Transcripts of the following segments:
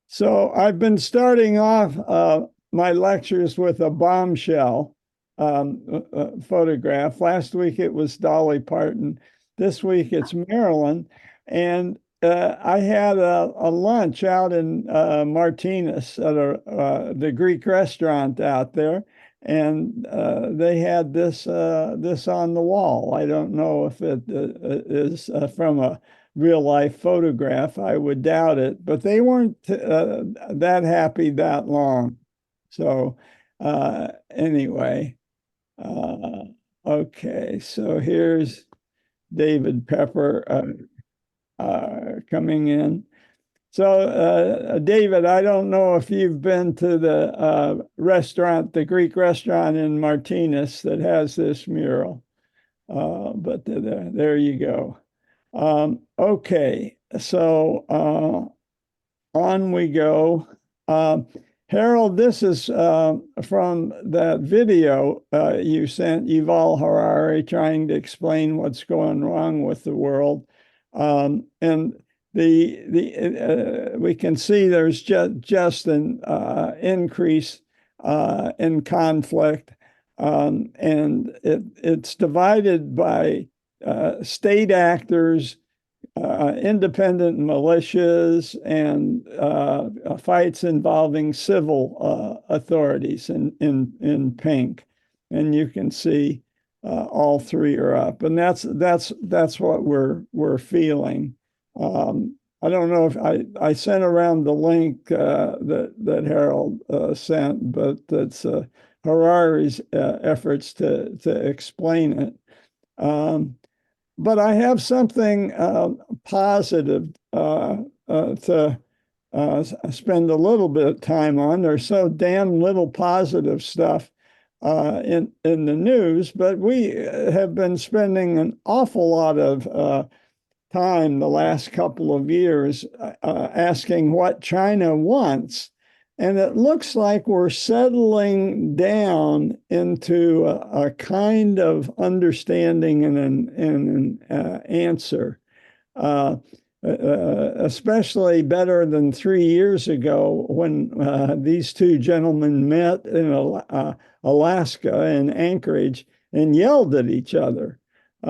So I've been starting off my lectures with a bombshell photograph. Last week it was Dolly Parton. This week it's Marilyn. And I had a lunch out in Martinez at the Greek restaurant out there. And they had this on the wall. I don't know if it is from a real life photograph. I would doubt it, but they weren't that happy that long. So anyway, okay. So here's David Pepper coming in. So David, I don't know if you've been to the restaurant, the Greek restaurant in Martinez that has this mural, but there you go. Okay, so on we go. Harold, this is from that video you sent, Yuval Harari, trying to explain what's going wrong with the world. And we can see there's just an increase in conflict, and it's divided by state actors, independent militias, and fights involving civil authorities in pink. And you can see all three are up, and that's what we're feeling. I don't know if I sent around the link that Harold sent, but that's Harari's efforts to explain it. But I have something positive to spend a little bit of time on. There's so damn little positive stuff in the news, but we have been spending an awful lot of time the last couple of years asking what China wants. And it looks like we're settling down into a kind of understanding and an answer, especially better than 3 years ago when these two gentlemen met in Alaska in Anchorage and yelled at each other. We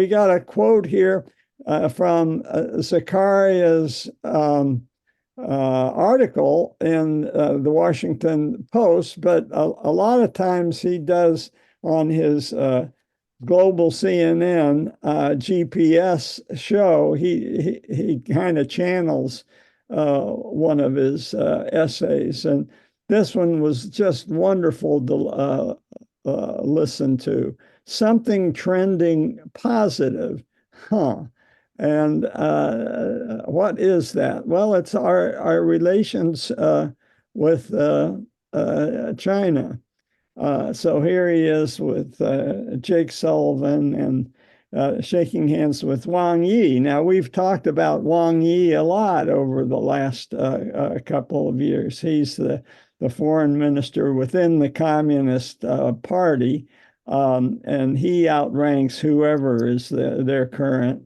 got a quote here from Zakaria's article in the Washington Post, but a lot of times he does on his global CNN GPS show, he kind of channels one of his essays, and this one was just wonderful to listen to. Something trending positive, huh? And what is that? Well, it's our relations with China. So here he is with Jake Sullivan and shaking hands with Wang Yi. Now, we've talked about Wang Yi a lot over the last couple of years. He's the foreign minister within the Communist Party. And he outranks whoever is their current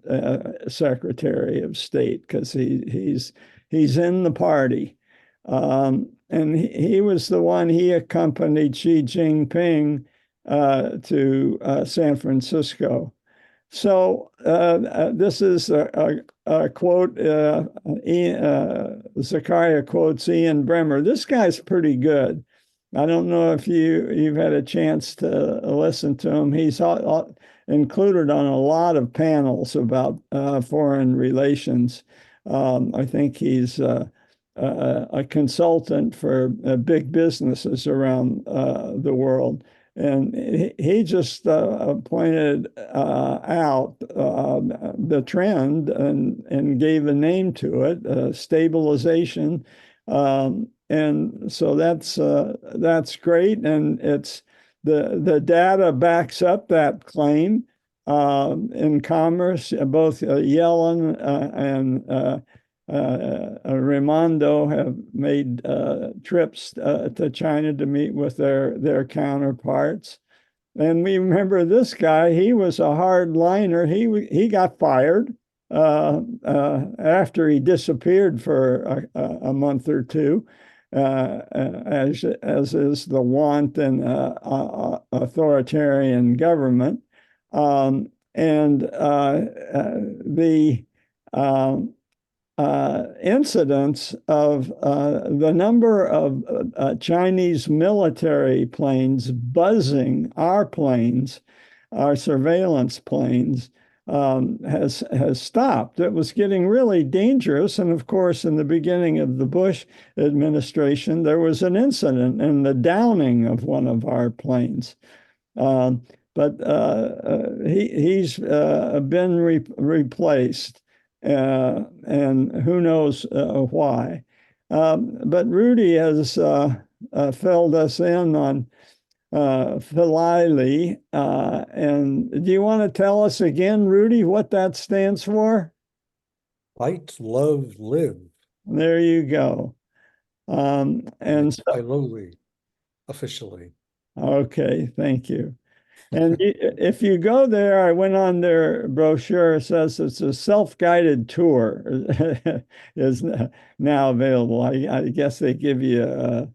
Secretary of State, because he's in the party. And he was the one, he accompanied Xi Jinping to San Francisco. So this is a quote, Zakaria quotes Ian Bremmer. This guy's pretty good. I don't know if you've had a chance to listen to him. He's included on a lot of panels about foreign relations. I think he's a consultant for big businesses around the world. And he just pointed out the trend and gave a name to it, stabilization. And so that's great, and it's the data backs up that claim in commerce. Both Yellen and Raimondo have made trips to China to meet with their counterparts. And we remember this guy, he was a hardliner. He got fired after he disappeared for a month or two, as is the wont in authoritarian government. And the incidents of the number of Chinese military planes buzzing our planes, our surveillance planes, has stopped. It was getting really dangerous. And of course, in the beginning of the Bush administration, there was an incident in the downing of one of our planes. But he's been replaced. And who knows why. But Rudy has filled us in on Filoli. And do you want to tell us again, Rudy, what that stands for? Fight, love, live. There you go. And so, Filoli, officially. okay, thank you. And if you go there, I went on their brochure. It says it's a self-guided tour is now available. I guess they give you a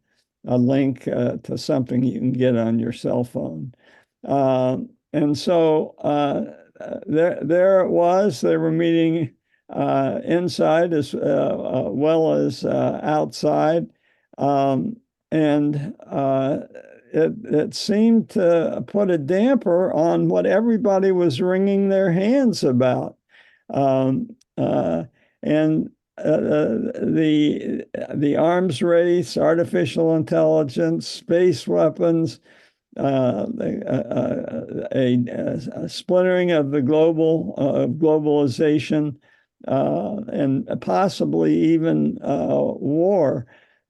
link to something you can get on your cell phone. And so there it was. They were meeting inside as well as outside. And it seemed to put a damper on what everybody was wringing their hands about. And the arms race, artificial intelligence, space weapons, a splintering of the globalization, and possibly even war.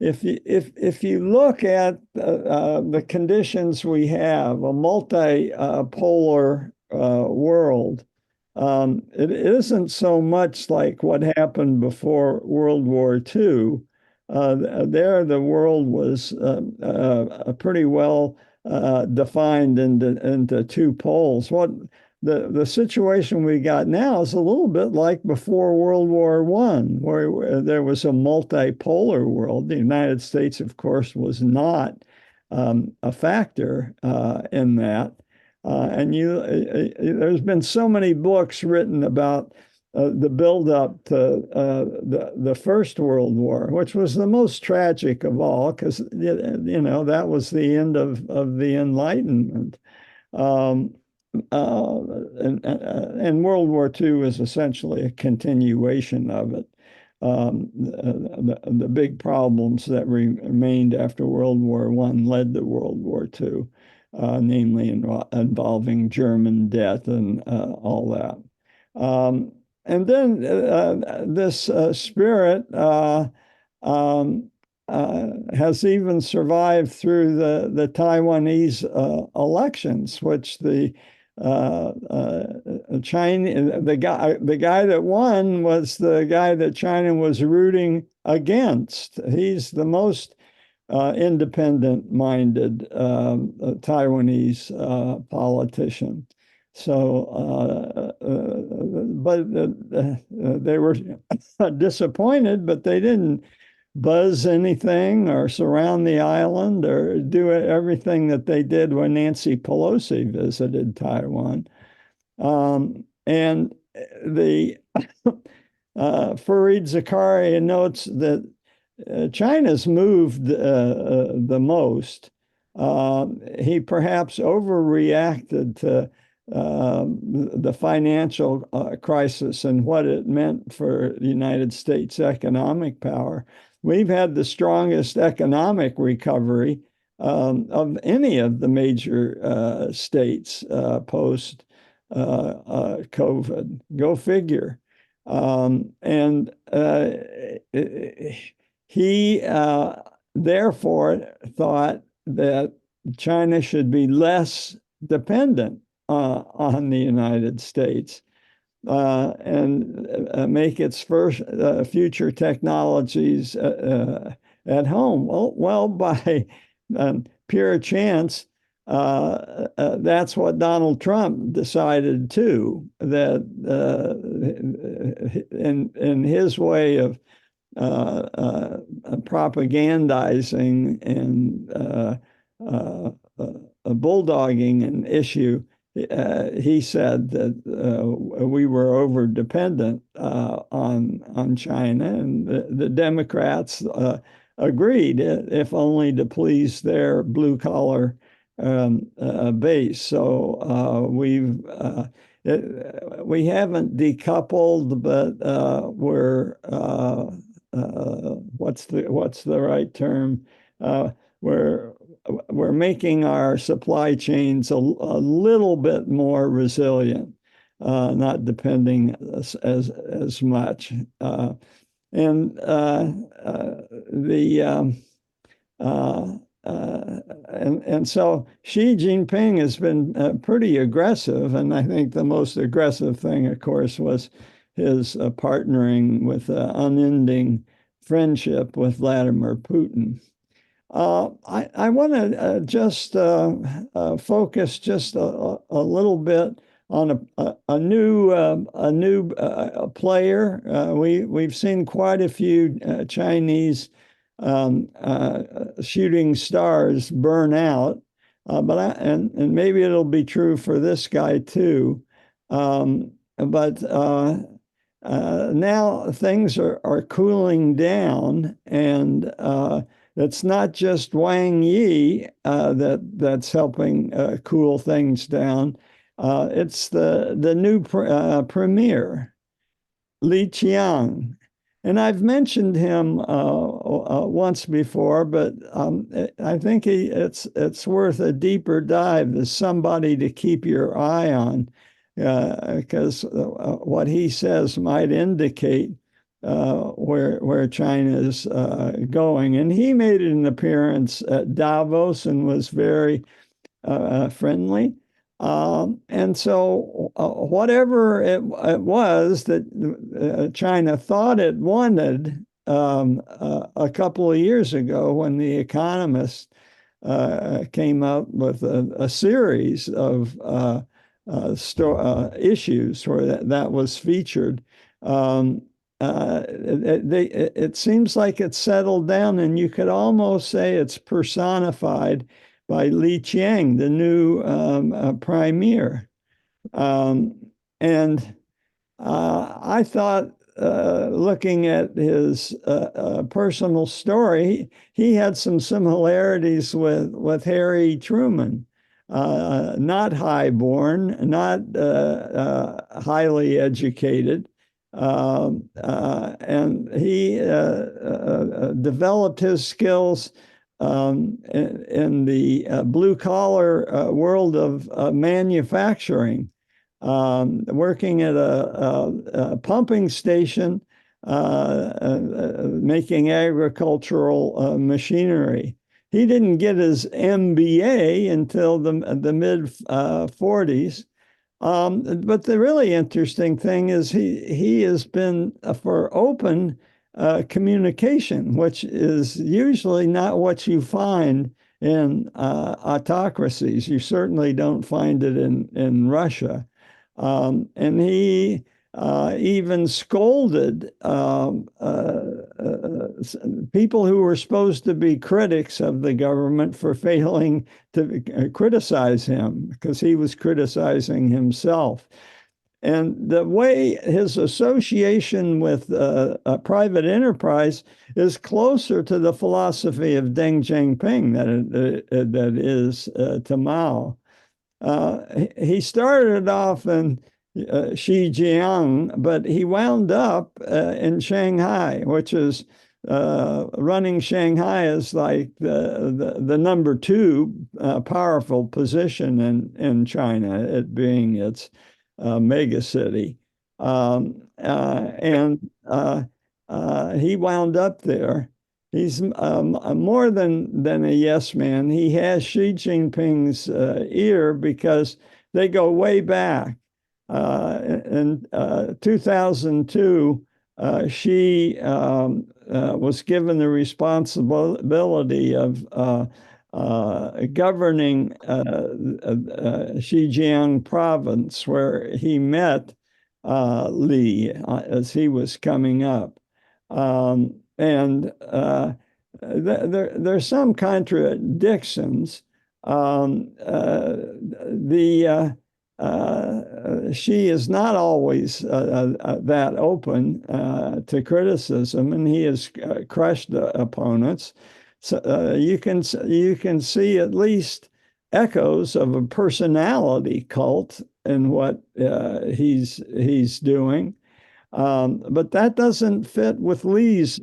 If you look at the conditions we have, a multipolar world, it isn't so much like what happened before World War II. There, the world was pretty well defined into two poles. What the situation we got now is a little bit like before World War I, where there was a multipolar world. The United States, of course, was not a factor in that. And there's been so many books written about the buildup to the First World War, which was the most tragic of all, because that was the end of the Enlightenment. And World War II is essentially a continuation of it. The big problems that remained after World War I led to World War II, namely involving German death and all that. And then this spirit has even survived through the Taiwanese elections, which the China, the guy that won was the guy that China was rooting against. He's the most independent-minded Taiwanese politician. So, but they were disappointed, but they didn't buzz anything or surround the island or do everything that they did when Nancy Pelosi visited Taiwan. And the Fareed Zakaria notes that China's moved the most. He perhaps overreacted to the financial crisis and what it meant for the United States economic power. We've had the strongest economic recovery of any of the major states post COVID. Go figure. And he therefore thought that China should be less dependent on the United States. and make its first future technologies at home. Well, by pure chance, that's what Donald Trump decided too. That in his way of propagandizing and bulldogging an issue, he said that we were over dependent on China, and the Democrats agreed, if only to please their blue collar base. So we haven't decoupled, but we're what's the right term? We're making our supply chains a little bit more resilient, not depending as much. And so Xi Jinping has been pretty aggressive, and I think the most aggressive thing, of course, was his partnering with unending friendship with Vladimir Putin. I want to just focus just a little bit on a new player. We've seen quite a few Chinese shooting stars burn out, and maybe it'll be true for this guy too. But now things are cooling down, and it's not just Wang Yi that's helping cool things down. It's the new premier, Li Qiang. And I've mentioned him once before, but I think it's worth a deeper dive as somebody to keep your eye on, because what he says might indicate where China is going. And he made an appearance at Davos and was very friendly. And so whatever it was that China thought it wanted a couple of years ago, when The Economist came up with a series of issues where that was featured, it seems like it's settled down, and you could almost say it's personified by Li Qiang, the new premier. And I thought, looking at his personal story, he had some similarities with Harry Truman. Not highborn, not highly educated. And he developed his skills in the blue collar world of manufacturing, working at a pumping station, making agricultural machinery. He didn't get his MBA until the mid 40s. But the really interesting thing is he has been for open communication, which is usually not what you find in autocracies. You certainly don't find it in Russia. And he even scolded people who were supposed to be critics of the government for failing to criticize him, because he was criticizing himself. And the way his association with a private enterprise is closer to the philosophy of Deng Xiaoping that is to Mao. He started off in Xinjiang, but he wound up in Shanghai, which is running Shanghai is like the number two powerful position in China, it being its mega city. And he wound up there. He's more than a yes man. He has Xi Jinping's ear, because they go way back. In 2002, she was given the responsibility of governing Xinjiang province, where he met Lee as he was coming up. And there's some contradictions. She is not always that open to criticism, and he has crushed opponents. So you can see at least echoes of a personality cult in what he's doing, but that doesn't fit with Lee's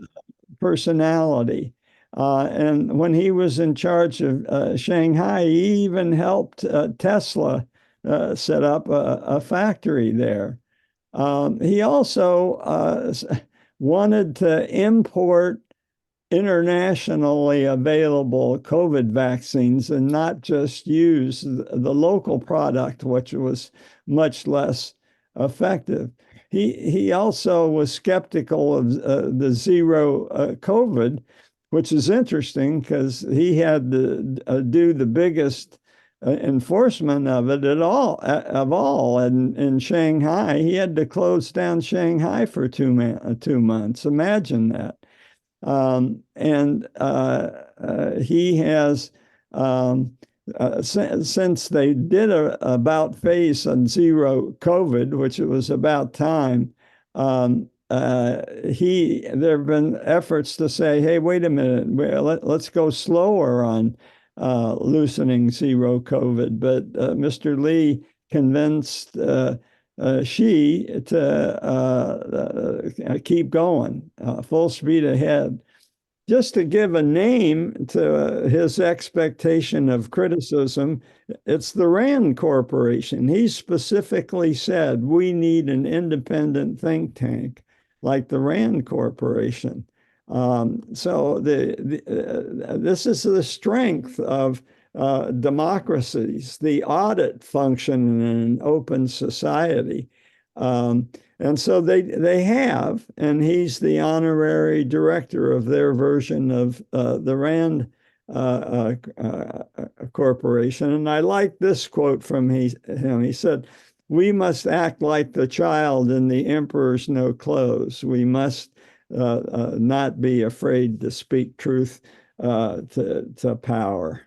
personality. And when he was in charge of Shanghai, he even helped Tesla set up a factory there. He also wanted to import internationally available COVID vaccines and not just use the local product, which was much less effective. He also was skeptical of the zero COVID, which is interesting because he had to do the biggest enforcement of it at all of all in Shanghai. He had to close down Shanghai for 2 months. Imagine that. And he has, since they did a about face on zero COVID, which it was about time, there have been efforts to say, hey, wait a minute, let's go slower on loosening zero COVID. But Mr. Lee convinced Xi to keep going, full speed ahead. Just to give a name to his expectation of criticism, it's the Rand Corporation. He specifically said we need an independent think tank like the Rand Corporation. So this is the strength of democracies, the audit function in an open society. And so they have, and he's the honorary director of their version of the Rand Corporation. And I like this quote from him. He said, "We must act like the child in the emperor's no clothes. We must not be afraid to speak truth to power."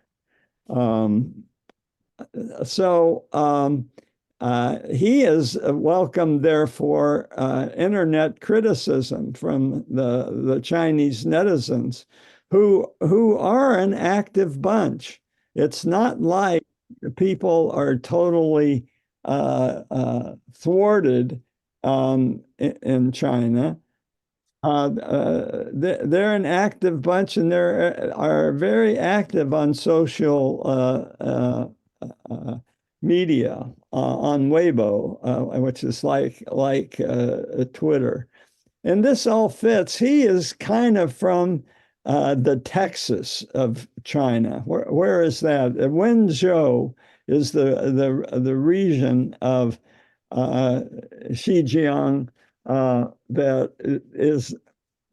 He has welcomed, therefore, internet criticism from the Chinese netizens, who are an active bunch. It's not like people are totally thwarted in China. They're an active bunch, and they are very active on social media, on Weibo, which is like Twitter. And this all fits. He is kind of from the Texas of China. Where is that? Wenzhou is the region of Xinjiang that is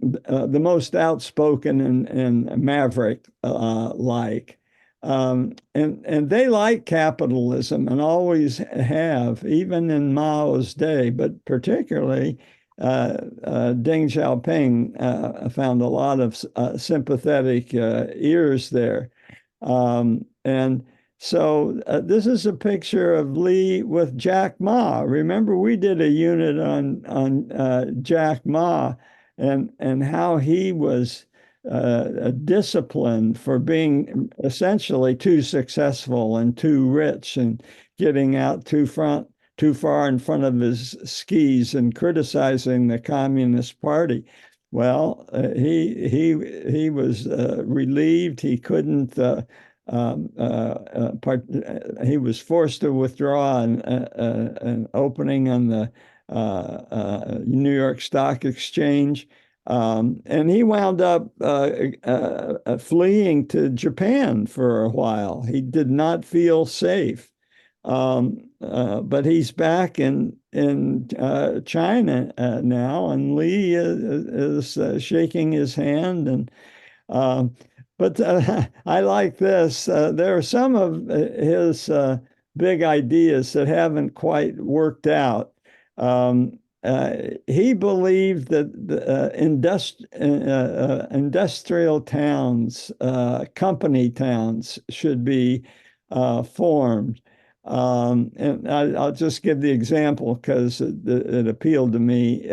the most outspoken and maverick like. And they like capitalism and always have, even in Mao's day, but particularly Deng Xiaoping found a lot of sympathetic ears there. And so this is a picture of Lee with Jack Ma. Remember, we did a unit on Jack Ma and how he was disciplined for being essentially too successful and too rich and getting out too far in front of his skis and criticizing the Communist Party. Well, he was relieved. He couldn't. He was forced to withdraw an opening on the New York Stock Exchange. And he wound up fleeing to Japan for a while. He did not feel safe. But he's back in China now, and Lee is shaking his hand. And but I like this. There are some of his big ideas that haven't quite worked out. Um, he believed that the industrial towns, company towns, should be formed. And I'll just give the example because it appealed to me.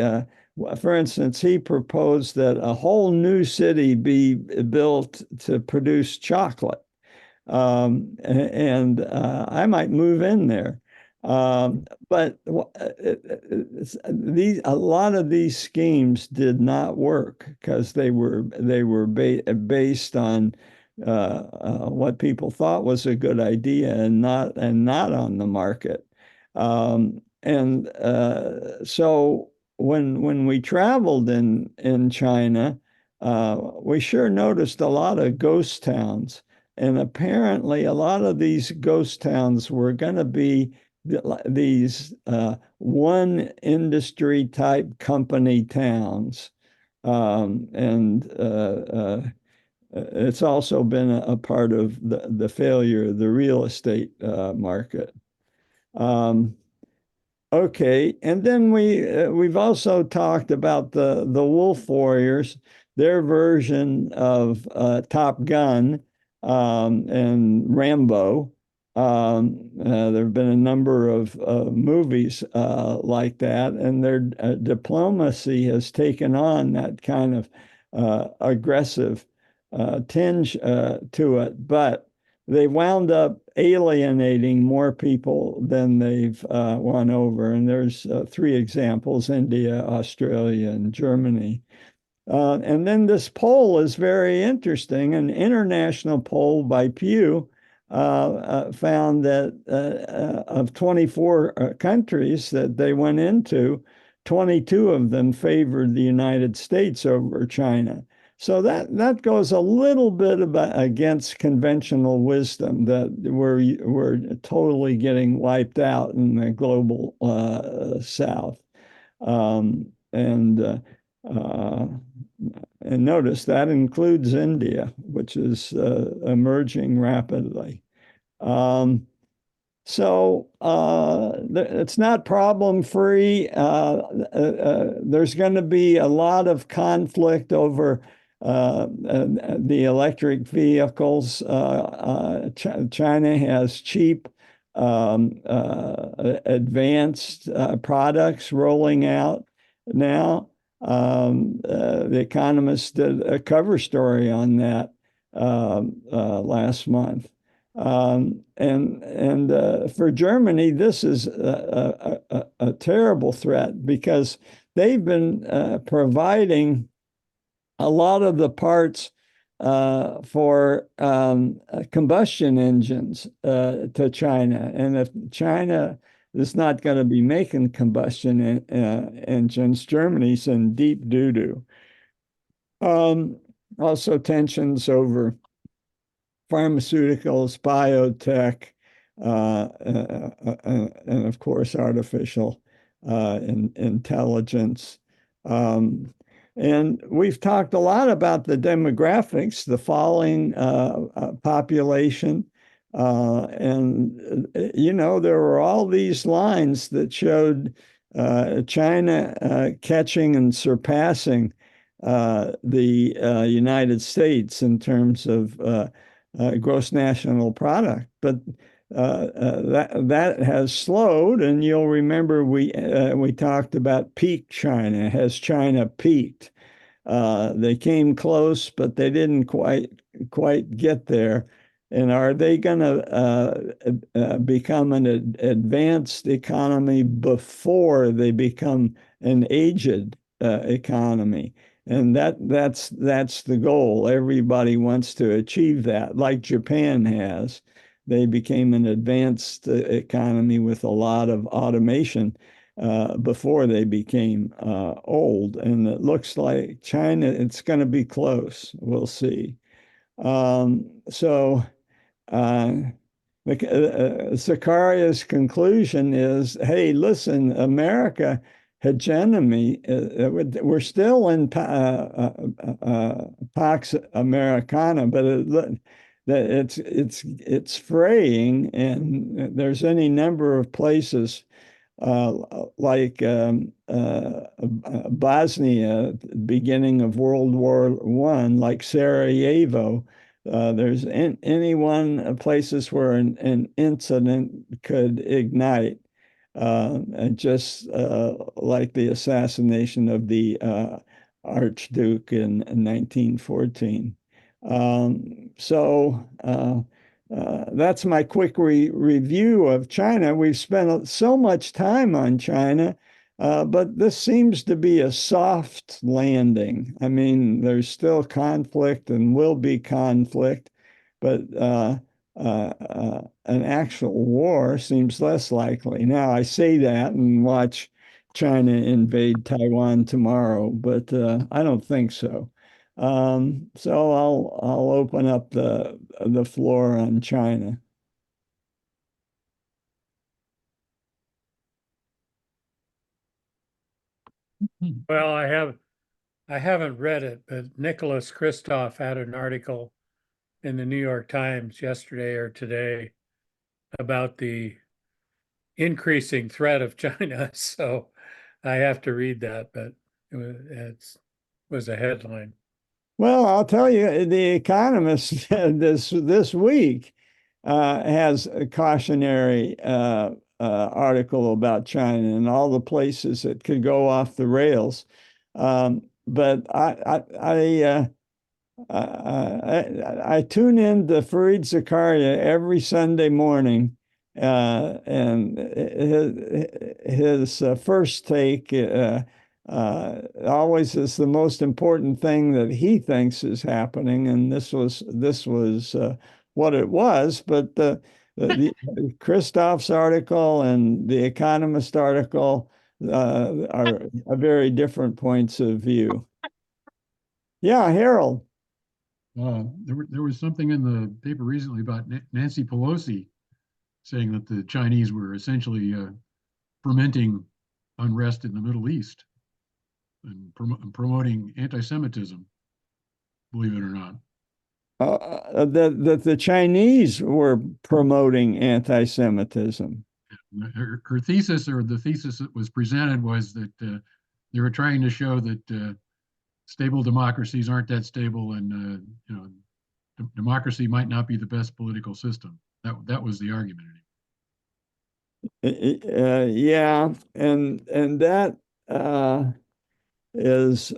For instance, he proposed that a whole new city be built to produce chocolate. And I might move in there. But a lot of these schemes did not work because they were based on what people thought was a good idea and not on the market. So when we traveled in China, we sure noticed a lot of ghost towns. And apparently, a lot of these ghost towns were going to be these one industry type company towns. And It's also been a part of the failure of the real estate market. Um, Okay, and then we've also talked about the Wolf Warriors, their version of Top Gun and Rambo. There have been a number of movies like that, and their diplomacy has taken on that kind of aggressive tinge to it, but they wound up alienating more people than they've won over. And there's three examples: India, Australia, and Germany. And then this poll is very interesting. An international poll by Pew found that of 24 countries that they went into, 22 of them favored the United States over China. So that goes a little bit against conventional wisdom that we're totally getting wiped out in the global South. Um, and uh, and notice that includes India, which is emerging rapidly. Um, it's not problem free. There's going to be a lot of conflict over the electric vehicles. China has cheap, advanced products rolling out now. The Economist did a cover story on that last month. For Germany, this is a terrible threat because they've been providing a lot of the parts for combustion engines to China. And if China is not going to be making combustion engines, Germany's in deep doo-doo. Also, tensions over pharmaceuticals, biotech, and of course, artificial intelligence. And we've talked a lot about the demographics, the falling population. There were all these lines that showed China catching and surpassing the United States in terms of gross national product, but that has slowed. And you'll remember we talked about peak China. Has China peaked? They came close, but they didn't quite get there. And are they going to become an advanced economy before they become an aged economy? And that's the goal. Everybody wants to achieve that, like Japan has. They became an advanced economy with a lot of automation before they became old. And it looks like China, it's going to be close. We'll see. So uh, Zakaria's conclusion is, hey, listen, America hegemony, we're still in Pax Americana, but it's fraying, and there's any number of places like Bosnia, beginning of World War One, like Sarajevo. There's any one places where an incident could ignite, just like the assassination of the Archduke in 1914. That's my quick review of China. We've spent so much time on China, but this seems to be a soft landing. I mean, there's still conflict and will be conflict, but an actual war seems less likely. Now, I say that and watch China invade Taiwan tomorrow, but I don't think so. So I'll open up the floor on China. Well, I haven't read it, but Nicholas Kristof had an article in the New York Times yesterday or today about the increasing threat of China. So I have to read that, but it was a headline. Well, I'll tell you, The Economist this week has a cautionary article about China and all the places that could go off the rails. But I tune in to Fareed Zakaria every Sunday morning, and his first take always is the most important thing that he thinks is happening, and this was what it was. But the Christoph's article and the Economist article are very different points of view. Yeah, Harold. There was something in the paper recently about Nancy Pelosi saying that the Chinese were essentially fermenting unrest in the Middle East and promoting anti-Semitism, believe it or not. That the Chinese were promoting anti-Semitism. Her thesis, or the thesis that was presented, was that they were trying to show that stable democracies aren't that stable, and democracy might not be the best political system. That was the argument. Yeah, and that is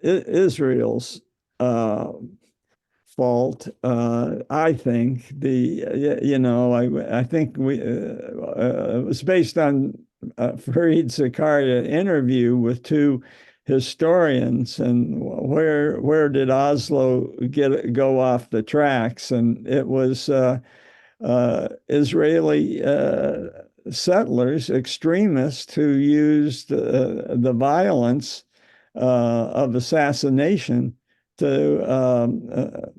Israel's fault. I think I think it was based on Fareed Zakaria interview with two historians, and where did Oslo go off the tracks? And it was Israeli settlers, extremists who used the violence of assassination to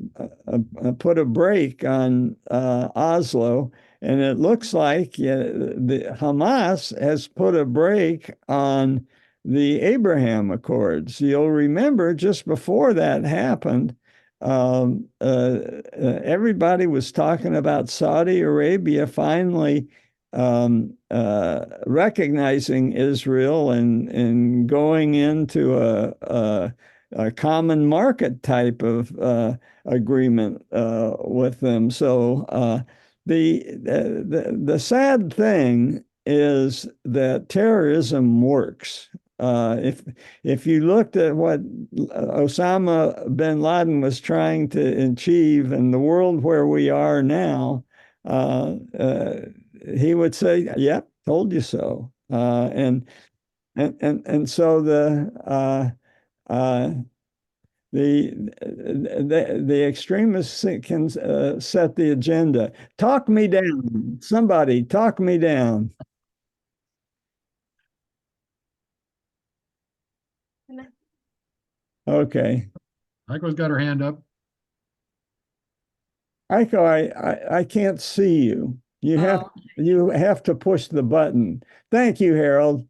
put a break on Oslo. And it looks like the Hamas has put a break on the Abraham Accords. You'll remember just before that happened, everybody was talking about Saudi Arabia finally recognizing Israel and going into a common market type of agreement with them. So the sad thing is that terrorism works. If you looked at what Osama bin Laden was trying to achieve in the world where we are now, he would say, "Yep, told you so." And so the extremists can set the agenda. Talk me down. Somebody talk me down. Okay. Heiko's got her hand up. Aiko, I can't see you. Oh, You have to push the button. Thank you, Harold.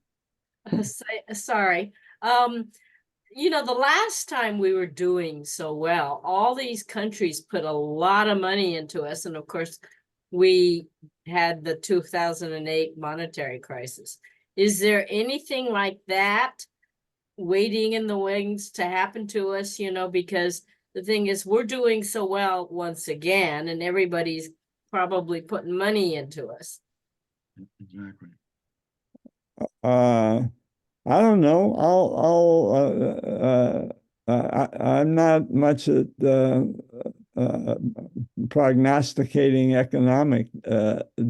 sorry. The last time we were doing so well, all these countries put a lot of money into us. And of course, we had the 2008 monetary crisis. Is there anything like that waiting in the wings to happen to us? Because the thing is, we're doing so well once again, and everybody's probably putting money into us. Exactly. I don't know. I'm not much at uh, prognosticating economic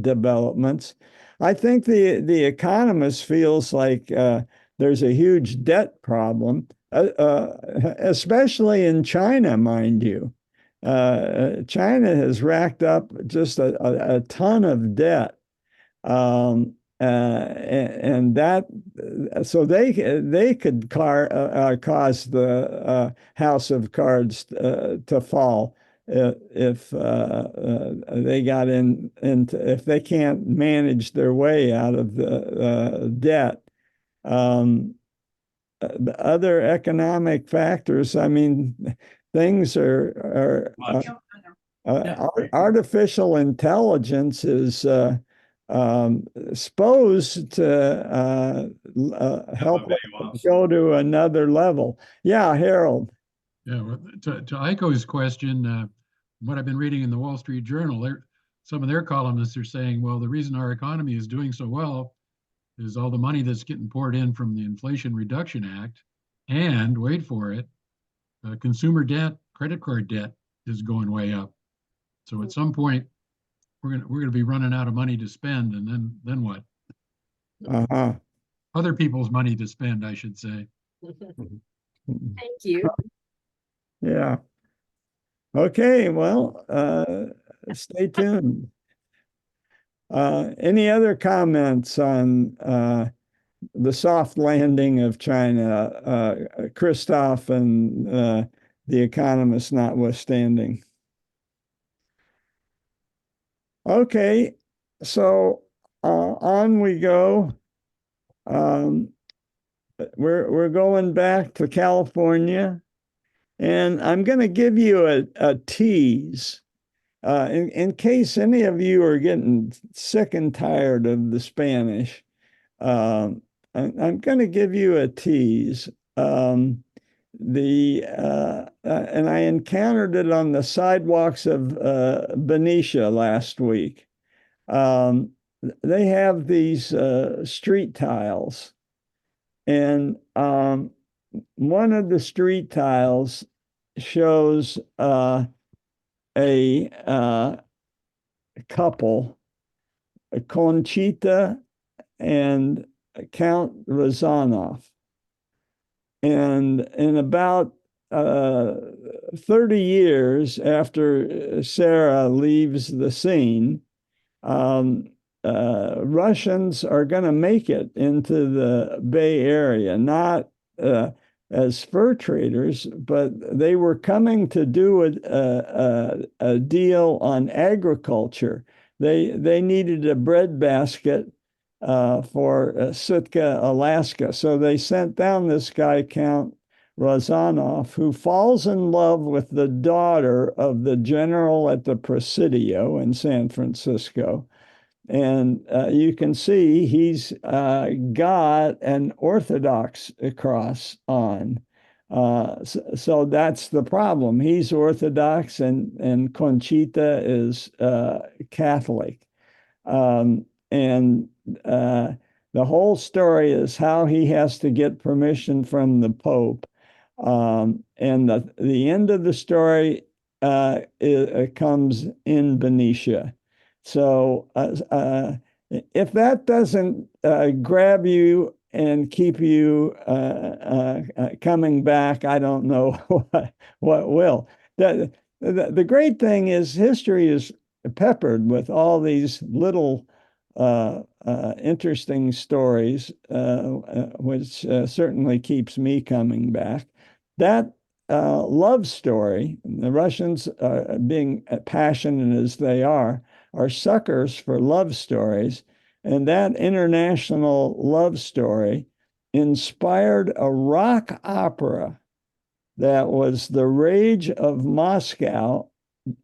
developments. I think the economist feels like there's a huge debt problem, especially in China, mind you. China has racked up just a ton of debt. And that so they could cause the house of cards to fall if they got into if they can't manage their way out of the debt. Other economic factors, I mean, things are artificial intelligence is supposed to help us go to another level. Yeah, Harold. Yeah, well, to Aiko's question, what I've been reading in the Wall Street Journal, some of their columnists are saying, well, the reason our economy is doing so well is all the money that's getting poured in from the Inflation Reduction Act, and wait for it, consumer debt, credit card debt is going way up. So at some point, we're gonna be running out of money to spend, and then what? Uh-huh. Other people's money to spend, I should say. Thank you. Yeah. Okay, well, stay tuned. Any other comments on the soft landing of China, Christoph and the Economist notwithstanding? Okay, so on we go. We're going back to California, and I'm going to give you a tease. In case any of you are getting sick and tired of the Spanish, I'm going to give you a tease. And I encountered it on the sidewalks of Benicia last week. They have these street tiles, and one of the street tiles shows a couple, Conchita and Count Razanov. And in about 30 years after Sarah leaves the scene, Russians are going to make it into the Bay Area, not as fur traders, but they were coming to do a deal on agriculture. They needed a breadbasket for Sitka, Alaska. So they sent down this guy, Count Razanov, who falls in love with the daughter of the general at the Presidio in San Francisco. And you can see he's got an Orthodox cross on. So that's the problem. He's Orthodox and Conchita is Catholic. And the whole story is how he has to get permission from the Pope. And the end of the story it comes in Benicia. So if that doesn't grab you and keep you coming back, I don't know what will. The great thing is history is peppered with all these little interesting stories, which certainly keeps me coming back. That love story, the Russians, being passionate as they are suckers for love stories. And that international love story inspired a rock opera that was the rage of Moscow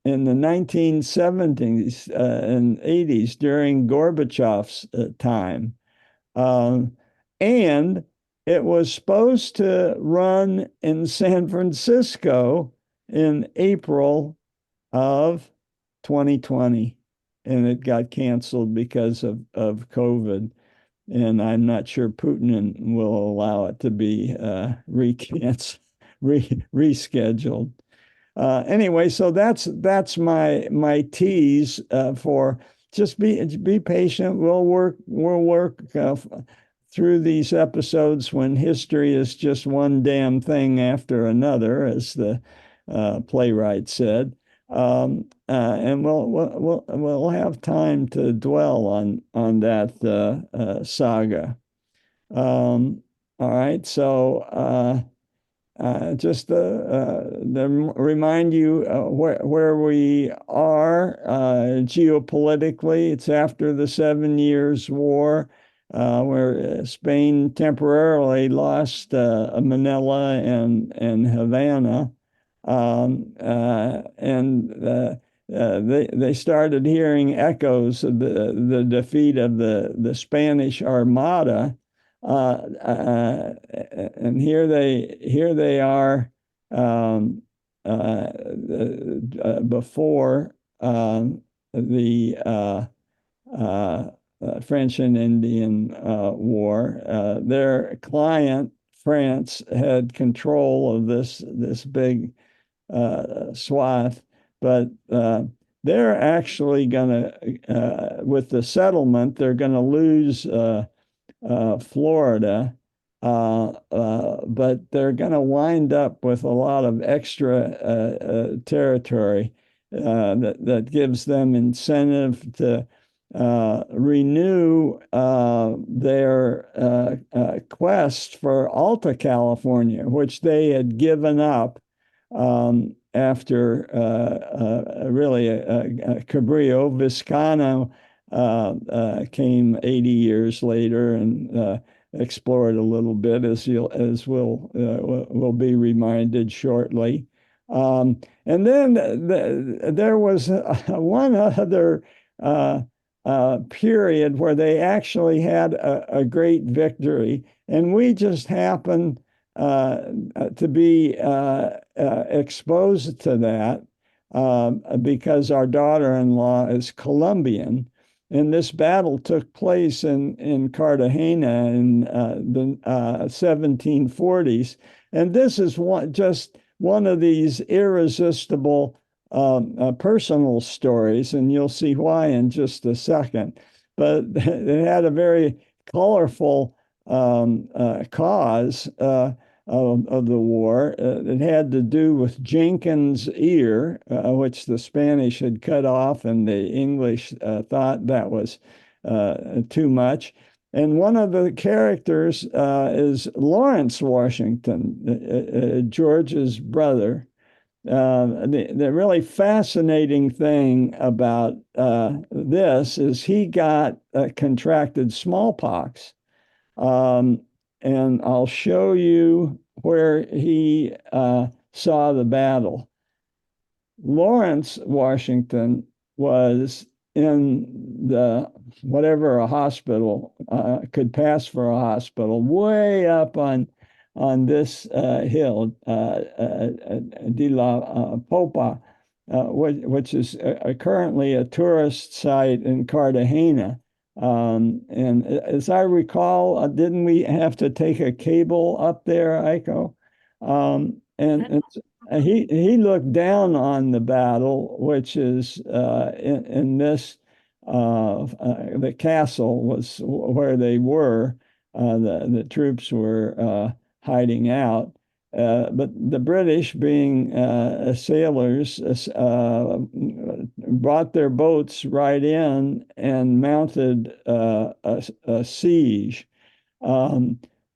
in the 1970s and 80s during Gorbachev's time. And it was supposed to run in San Francisco in April of 2020, and it got canceled because of COVID. And I'm not sure Putin will allow it to be rescheduled. Anyway, so that's my tease for just be patient. We'll work through these episodes when history is just one damn thing after another, as the playwright said. And we'll have time to dwell on that saga. All right, so just to remind you where we are geopolitically. It's after the 7 Years' War, where Spain temporarily lost Manila and Havana. They started hearing echoes of the defeat of the Spanish Armada, and here they are before the French and Indian War. Their client, France, had control of this big swath, but they're actually going to, with the settlement, they're going to lose Florida, but they're going to wind up with a lot of extra territory that gives them incentive to renew their quest for Alta California, which they had given up after really Cabrillo. Vizcaino came 80 years later and explored a little bit, as we'll be reminded shortly. And then there was one other period where they actually had a great victory, and we just happened to be exposed to that because our daughter-in-law is Colombian. And this battle took place in Cartagena in the 1740s. And this is just one of these irresistible personal stories, and you'll see why in just a second. But it had a very colorful cause of the war. It had to do with Jenkins' ear, which the Spanish had cut off, and the English thought that was too much. And one of the characters is Lawrence Washington, George's brother. The really fascinating thing about this is he got contracted smallpox. And I'll show you where he saw the battle. Lawrence Washington was in whatever a hospital could pass for a hospital, way up on this hill, de la Popa, which is currently a tourist site in Cartagena. And as I recall, didn't we have to take a cable up there, Aiko? And he looked down on the battle, which is in this, the castle was where they were. The troops were hiding out. But the British, being sailors, brought their boats right in and mounted a siege.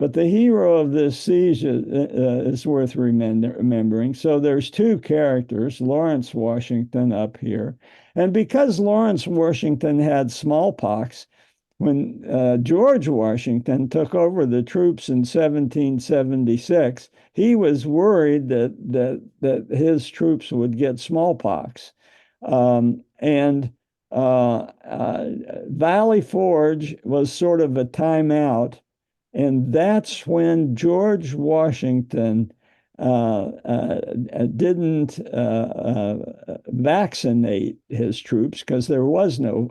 But the hero of this siege is worth remembering. So there's two characters, Lawrence Washington up here. And because Lawrence Washington had smallpox, when George Washington took over the troops in 1776, he was worried that his troops would get smallpox. And Valley Forge was sort of a timeout. And that's when George Washington didn't vaccinate his troops because there was no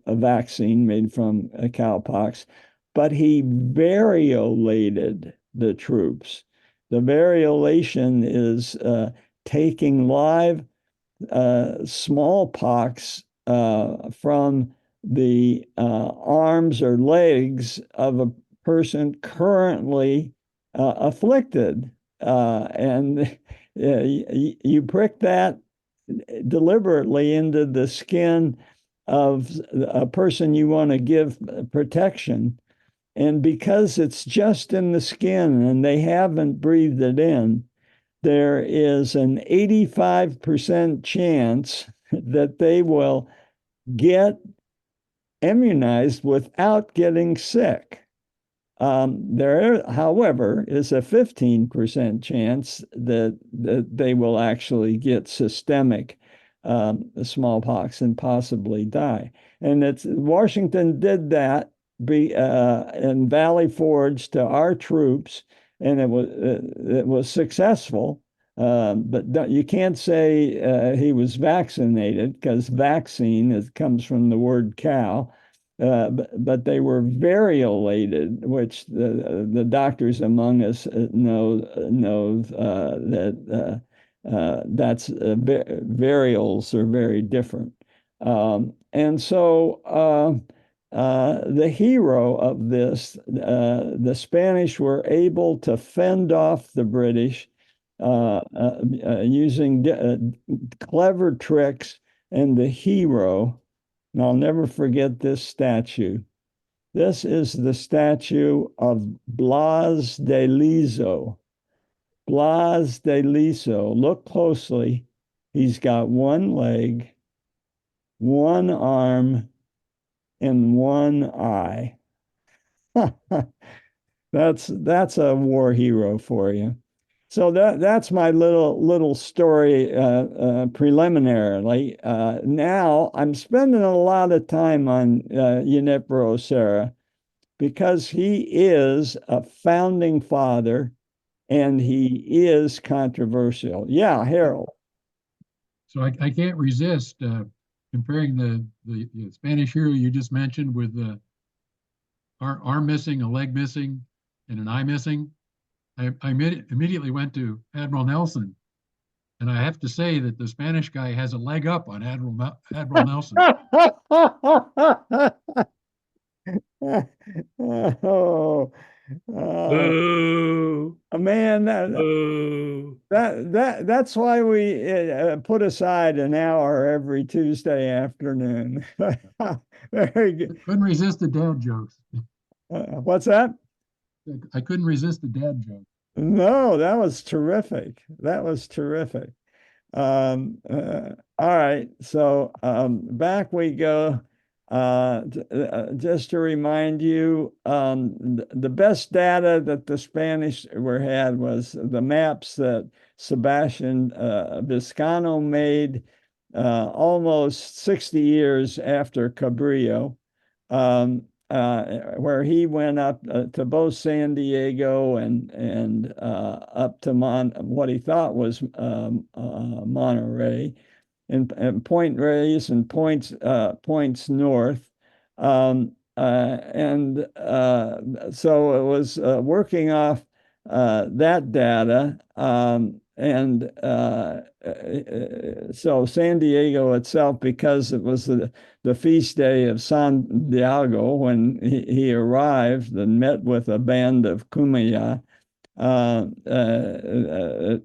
a vaccine made from cowpox, but he variolated the troops. The variolation is taking live smallpox from the arms or legs of a person currently afflicted. And you prick that deliberately into the skin of a person you want to give protection. And because it's just in the skin and they haven't breathed it in, there is an 85% chance that they will get immunized without getting sick. There, however, is a 15% chance that they will actually get systemic smallpox and possibly die. And it's Washington did that in Valley Forge to our troops, and it was successful. But you can't say he was vaccinated because vaccine comes from the word cow. But they were variolated, which the doctors among us know that that's varials are very different. And so the hero of this, the Spanish were able to fend off the British using clever tricks, and the hero. And I'll never forget this statue. This is the statue of Blas de Lezo. Blas de Lezo. Look closely. He's got one leg, one arm, and one eye. That's a war hero for you. So that's my little story preliminarily. Now I'm spending a lot of time on Junipero Serra because he is a founding father and he is controversial. Yeah, Harold. So I can't resist comparing the Spanish hero you just mentioned with the arm missing, a leg missing, and an eye missing. I immediately went to Admiral Nelson, and I have to say that the Spanish guy has a leg up on Admiral Nelson. Oh, Boo, man, boo. that's why we put aside an hour every Tuesday afternoon. Very good. Couldn't resist the dad jokes. What's that? I couldn't resist the dad joke. No, that was terrific. That was terrific. All right, so back we go. Just to remind you, the best data that the Spanish had was the maps that Sebastian Vizcaino made almost 60 years after Cabrillo. Where he went up to both San Diego and up to what he thought was Monterey, and Point Reyes and points north. And so it was working off that data. And so San Diego itself, because it was the feast day of San Diego when he arrived and met with a band of Kumaya, the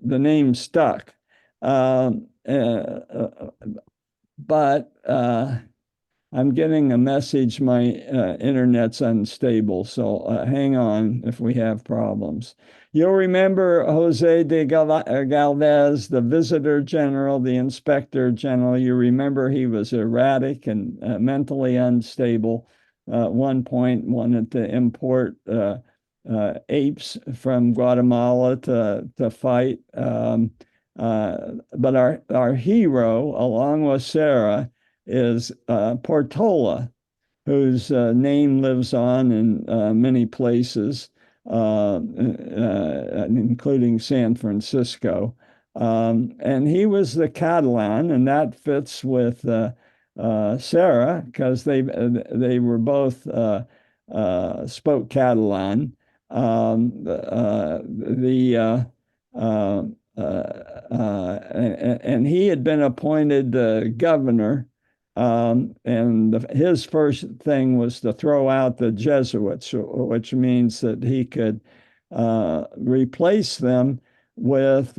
name stuck. But I'm getting a message. My internet's unstable, so hang on if we have problems. You'll remember Jose de Galvez, the visitor general, the inspector general. You remember he was erratic and mentally unstable. At one point, wanted to import apes from Guatemala to fight. But our hero, along with Sarah, is Portola, whose name lives on in many places, including San Francisco. And he was the Catalan, and that fits with Sarah because they were both spoke Catalan. And he had been appointed governor. And his first thing was to throw out the Jesuits, which means that he could replace them with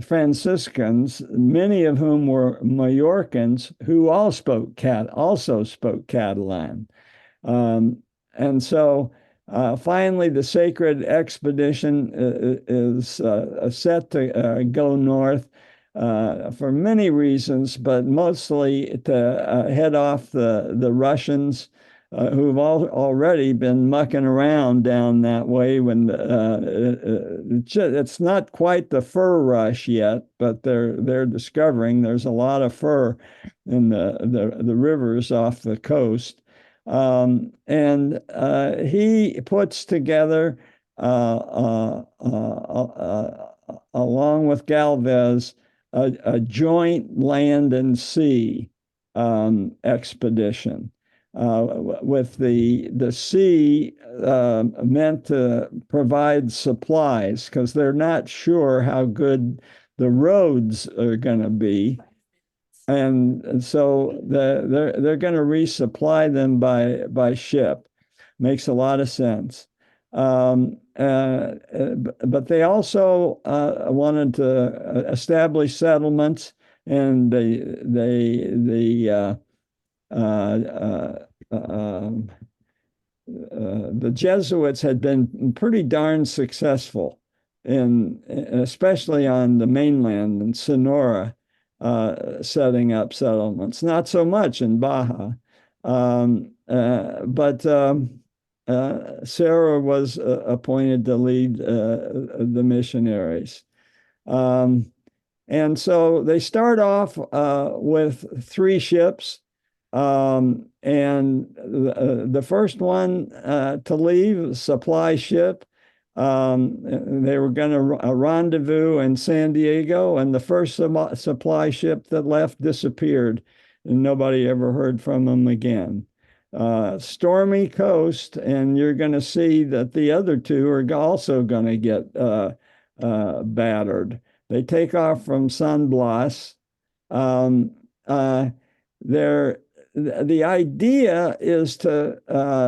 Franciscans, many of whom were Mallorcans who also spoke Catalan. And so finally, the Sacred Expedition is set to go north for many reasons, but mostly to head off the Russians who've already been mucking around down that way. When it's not quite the fur rush yet, but they're discovering there's a lot of fur in the rivers off the coast. And he puts together, along with Galvez, a joint land and sea expedition, with the sea meant to provide supplies because they're not sure how good the roads are going to be. And so they're going to resupply them by ship. Makes a lot of sense. But they also wanted to establish settlements, and the Jesuits had been pretty darn successful especially on the mainland in Sonora, setting up settlements. Not so much in Baja, but Sarah was appointed to lead the missionaries. And so they start off with 3 ships. And the first one to leave, a supply ship, they were going to rendezvous in San Diego, and the first supply ship that left disappeared, and nobody ever heard from them again. Stormy coast, and you're going to see that the other 2 are also going to get battered. They take off from San Blas. The idea is to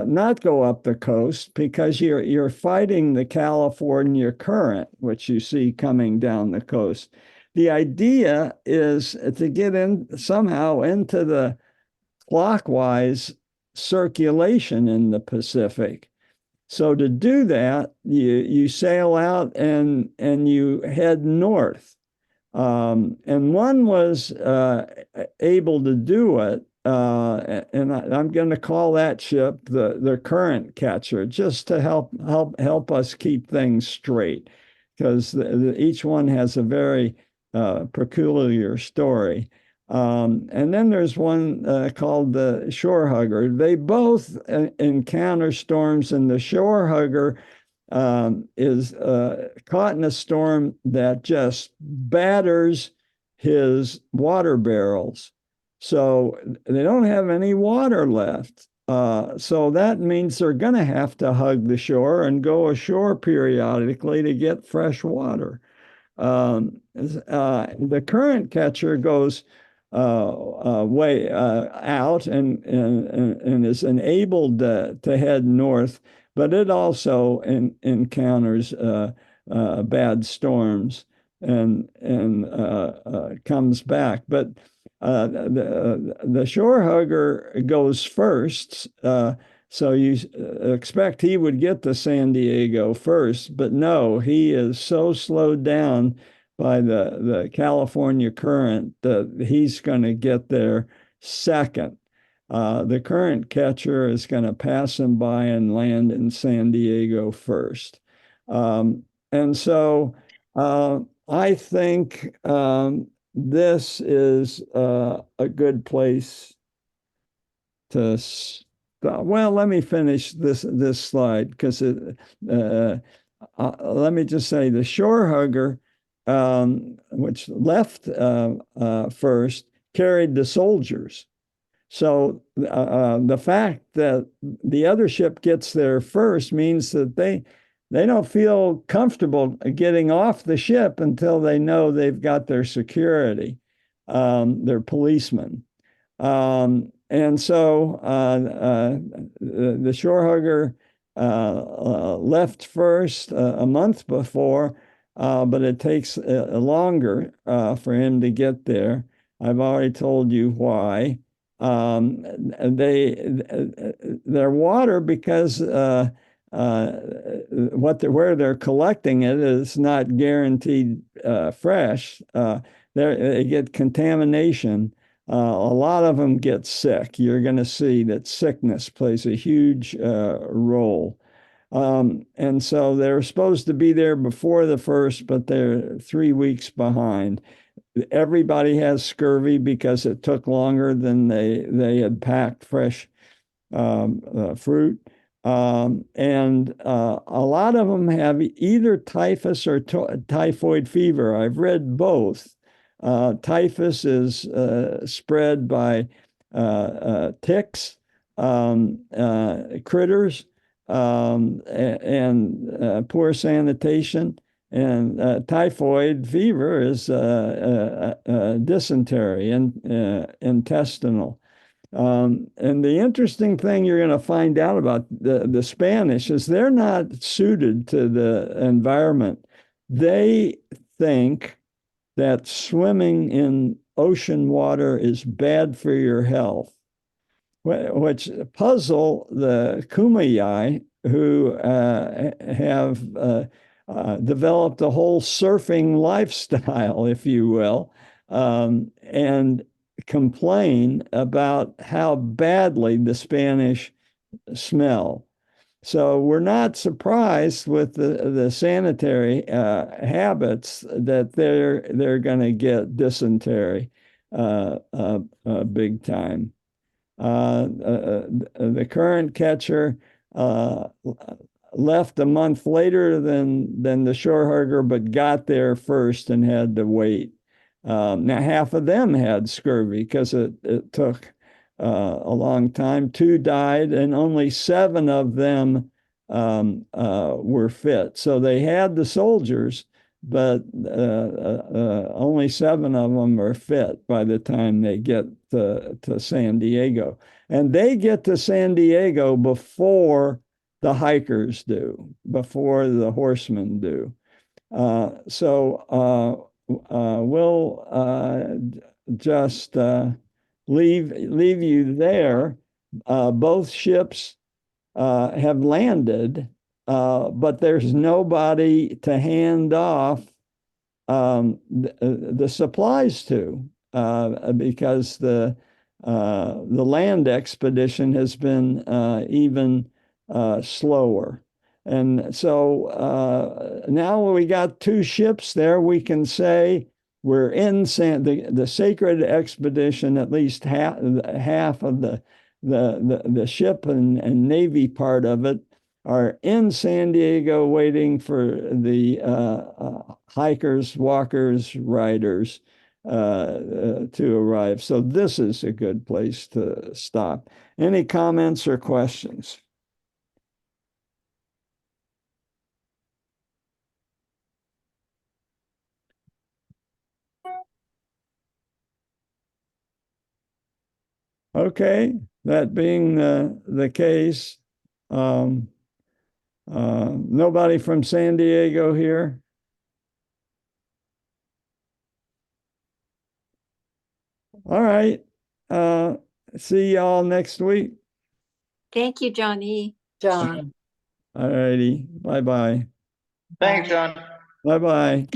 not go up the coast because you're fighting the California current, which you see coming down the coast. The idea is to get in somehow into the clockwise circulation in the Pacific. So to do that, you sail out and you head north. And one was able to do it. And I'm going to call that ship the current catcher, just to help us keep things straight, because each one has a very peculiar story. And then there's one called the Shore Hugger. They both encounter storms, and the Shore Hugger is caught in a storm that just batters his water barrels. So they don't have any water left. So that means they're going to have to hug the shore and go ashore periodically to get fresh water. The current catcher goes way out and is enabled to head north, but it also encounters bad storms and comes back. But the shore hugger goes first. So you expect he would get to San Diego first, but no, he is so slowed down by the California current that he's going to get there second. The current catcher is going to pass him by and land in San Diego first. And so I think this is a good place to stop. Well, let me finish this slide because let me just say the shore hugger, which left first, carried the soldiers. So the fact that the other ship gets there first means that they don't feel comfortable getting off the ship until they know they've got their security, their policemen. And so the shore hugger left first a month before, but it takes longer for him to get there. I've already told you why. Their water, because where they're collecting it is not guaranteed fresh. They get contamination. A lot of them get sick. You're going to see that sickness plays a huge role. And so they're supposed to be there before the first, but they're 3 weeks behind. Everybody has scurvy because it took longer than they had packed fresh fruit. And a lot of them have either typhus or typhoid fever. I've read both. Typhus is spread by ticks, critters, and poor sanitation. And typhoid fever is dysentery and intestinal. And the interesting thing you're going to find out about the Spanish is they're not suited to the environment. They think that swimming in ocean water is bad for your health, which puzzle the Kumeyaay, who have developed a whole surfing lifestyle, if you will, and complain about how badly the Spanish smell. So we're not surprised with the sanitary habits that they're going to get dysentery big time. The current catcher left a month later than the shore hugger, but got there first and had to wait. Now, half of them had scurvy because it took a long time. 2 died, and only 7 of them were fit. So they had the soldiers, but only 7 of them are fit by the time they get to San Diego. And they get to San Diego before the hikers do, before the horsemen do. So we'll just leave you there. Both ships have landed, but there's nobody to hand off the supplies to because the land expedition has been even slower. And so now we got 2 ships there. We can say we're in the sacred expedition, at least half of the ship and Navy part of it are in San Diego waiting for the hikers, walkers, riders to arrive. So this is a good place to stop. Any comments or questions? Okay, that being the case, nobody from San Diego here? All right. See y'all next week. Thank you, Johnny. John. All righty. Bye-bye. Thanks, John. Bye-bye.